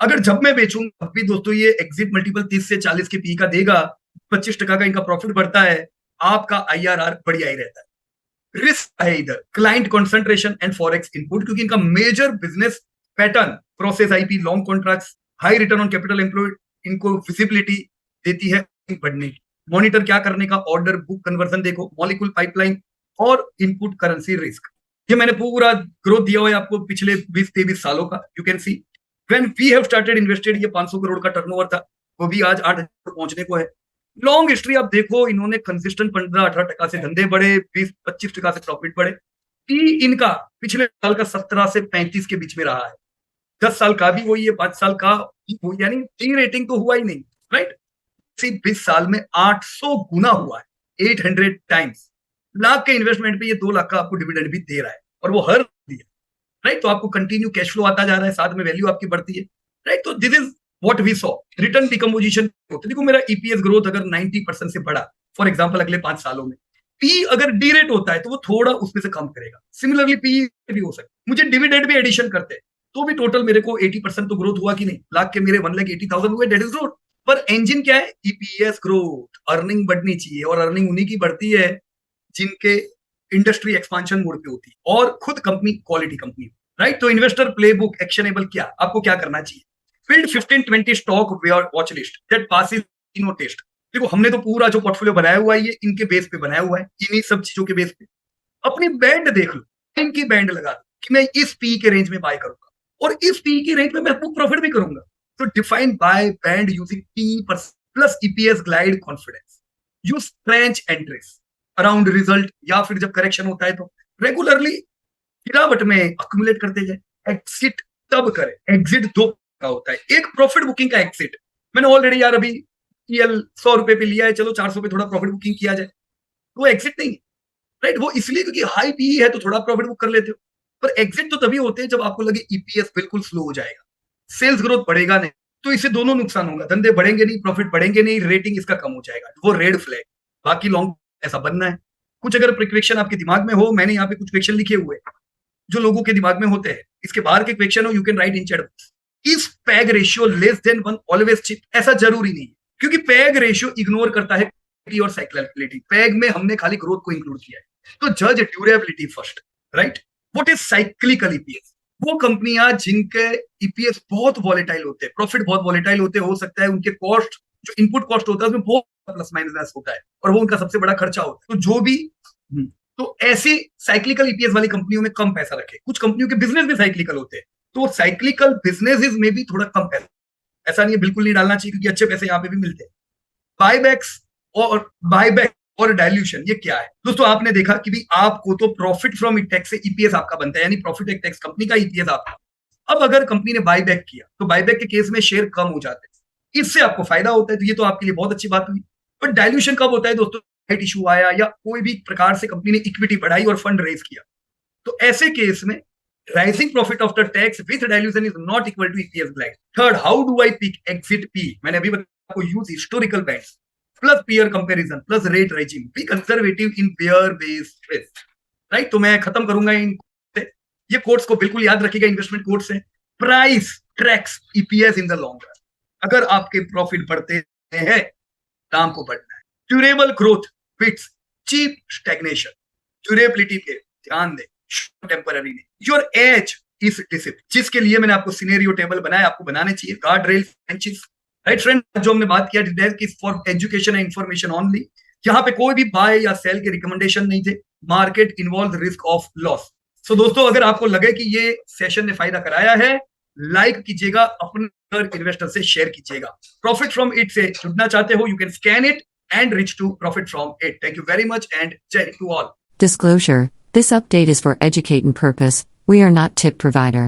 अगर जब मैं बेचूंगा अभी दोस्तों ये एग्जिट मल्टीपल 30 से 40 के पी का देगा, 25% का इनका प्रॉफिट बढ़ता है, आपका आईआरआर बढ़िया ही रहता है। रिस्क है इधर client concentration and forex input, क्योंकि इनका major business pattern process IP, long contracts, high return on capital employed, इनको विजिबिलिटी देती है बढ़ने की। मॉनिटर क्या करने का? ऑर्डर बुक कन्वर्जन देखो, मॉलिक्यूल पाइपलाइन और इनपुट करेंसी रिस्क। ये मैंने पूरा ग्रोथ दिया हुआ है आपको पिछले 20-23 सालों का, you can see. When we have started invested, ये 500 करोड़ का टर्नओवर था, वो भी आज 8 पहुंचने को है। लॉन्ग हिस्ट्री आप देखो, इन्होंने कंसिस्टेंट 15-18% से धंधे बढ़े, 20-25% से प्रॉफिट बढ़े। पी इनका पिछले साल का 17 से 35 के बीच में रहा है, 10 साल का भी वही है, 5 साल का, यानी टी रेटिंग तो हुआ ही नहीं, राइट? 20 साल में 800 गुना हुआ है, 800 टाइम्स। लाख के इन्वेस्टमेंट पे ये 2 लाख का आपको डिविडेंड भी दे रहा है, और वो हर दिया, राइट? तो आपको कंटिन्यू कैश फ्लो आता जा रहा है, साथ में वैल्यू आपकी बढ़ती है, राइट? तो this is what we saw. Return decomposition, देखो मेरा ईपीएस ग्रोथ अगर 90% से बढ़ा, फॉर एग्जांपल अगले 5 सालों में, पी अगर डी रेट होता है तो वो थोड़ा उसमें से कम करेगा। सिमिलरली पी भी हो सकता है। मुझे डिविडेंड भी एडिशन करते हैं तो भी टोटल मेरे को 80% तो ग्रोथ हुआ कि नहीं, लाख के मेरे 1,80,000 हुए, डेट इज ग्रोथ। पर इंजन क्या है? ईपीएस ग्रोथ, अर्निंग बढ़नी चाहिए, और अर्निंग उन्हीं की बढ़ती है जिनके इंडस्ट्री एक्सपांशन मोड पे होती है और खुद कंपनी क्वालिटी कंपनी, राइट? तो इन्वेस्टर प्लेबुक एक्शनेबल क्या, आपको क्या करना चाहिए? Build 15-20 stock watch list that passes no test. देखो हमने तो पूरा जो पोर्टफोलियो बनाया हुआ है ये इनके बेस पे बनाया हुआ है, इन्हीं सब चीजों के बेस पे। अपनी बैंड देख लो, इनकी बैंड लगा दो कि मैं इस पी के रेंज में बाय करूंगा और इस पी के रेंज में मैं बुक प्रॉफिट भी करूंगा। तो define by band using P plus EPS glide confidence. Use trench entries around result, या फिर जब करेक्शन होता है तो रेगुलरली गिरावट में अक्यूमुलेट करते जाए। एग्जिट तब करें, एग्जिट दो का होता है, एक प्रॉफिट बुकिंग का एग्जिट। मैंने ऑलरेडी यार अभी ईएल 100 रुपए पे लिया है, चलो 400 पे थोड़ा प्रॉफिट बुकिंग किया जाए, वो एग्जिट नहीं है, राइट? वो इसलिए क्योंकि हाई पी है तो थोड़ा प्रॉफिट बुक कर लेते हो। पर एग्जिट तो तभी होते हैं जब आपको लगे ईपीएस बिल्कुल स्लो हो जाएगा, सेल्स ग्रोथ बढ़ेगा नहीं, तो इससे दोनों नुकसान होगा, धंधे बढ़ेंगे नहीं, प्रॉफिट बढ़ेंगे नहीं, रेटिंग इसका कम हो जाएगा, वो रेड फ्लैग। बाकी लॉन्ग ऐसा बनना है। कुछ अगर प्रिक्वेशन आपके दिमाग में हो, मैंने यहाँ पे कुछ क्वेश्चन लिखे हुए जो लोगों के दिमाग में होते हैं, इसके बाहर के क्वेश्चन हो, you can write in chat box. Is peg ratio less than 1 always chip? ऐसा जरूरी नहीं है, क्योंकि पैग रेशियो इग्नोर करता है और साइक्लिबिलिटी। पैग में हमने खाली ग्रोथ को इंक्लूड किया है, तो जज durability first, right? What is cyclical EPS? वो कंपनियां जिनके ईपीएस बहुत वॉलेटाइल होते हैं, प्रॉफिट बहुत वॉलेटाइल होते हैं, हो सकता है उनके कॉस्ट जो इनपुट कॉस्ट होता है उसमें बहुत प्लस माइनस होता है और वो उनका सबसे बड़ा खर्चा होता है। तो जो भी तो ऐसी साइक्लिकल ईपीएस वाली कंपनियों में कम पैसा रखे। कुछ कंपनियों के बिजनेस भी साइक्लिकल होते हैं, तो साइक्लिकल बिजनेसेस में भी थोड़ा कम पैसा, ऐसा नहीं है बिल्कुल नहीं डालना चाहिए, क्योंकि अच्छे पैसे यहाँ पे भी मिलते हैं। बायबैक्स और बायबैक और डायल्यूशन, ये क्या है दोस्तों? आपने देखा कि भी आपको तो प्रॉफिट फ्रॉम टैक्स से ईपीएस आपका बनता है, यानी प्रॉफिट एक टैक्स कंपनी का, ईपीएस आपका। अब अगर कंपनी ने बायबैक किया तो बायबैक के केस में शेयर कम हो जाते हैं, इससे आपको फायदा होता है, तो ये तो आपके लिए बहुत अच्छी बात हुई। पर डायल्यूशन कब होता है दोस्तों? इशू आया या कोई भी प्रकार से कंपनी ने इक्विटी बढ़ाई और फंड रेज किया, तो ऐसे केस में rising profit after tax with dilution is not equal to EPS glide. Third, how do I pick exit P? मैंने अभी बताया आपको, use historical bands plus peer comparison plus rate regime, be conservative in pair based risk, right? तो मैं खत्म करूंगा इन ये quotes को बिल्कुल याद रखिएगा, इन्वेस्टमेंट कोट्स है। Price tracks EPS in the long run. अगर आपके प्रॉफिट बढ़ते हैं, दाम को बढ़ना है। Durable growth fits cheap stagnation. Durability पे ध्यान दें, टेम्पररी नहीं। योर एज इज डिसिप्लिन, जिसके लिए मैंने आपको सिनेरियो टेबल बनाया, आपको बनाने चाहिए। Guard rail benches, right friend? जो हमने बात किया desk is for education and information only. यहाँ पे कोई भी बाय या सेल के रिकमेंडेशन नहीं थे। Market involve risk of loss. So दोस्तों, अगर आपको लगे कि ये सेशन ने फायदा कराया है, लाइक कीजिएगा, अपने इन्वेस्टर से शेयर कीजिएगा। प्रॉफिट फ्रॉम इट से जुड़ना चाहते हो, you can scan it and reach to profit from it. Thank you very much and jai to all. Disclosure: this update is for educating purpose. We are not tip provider.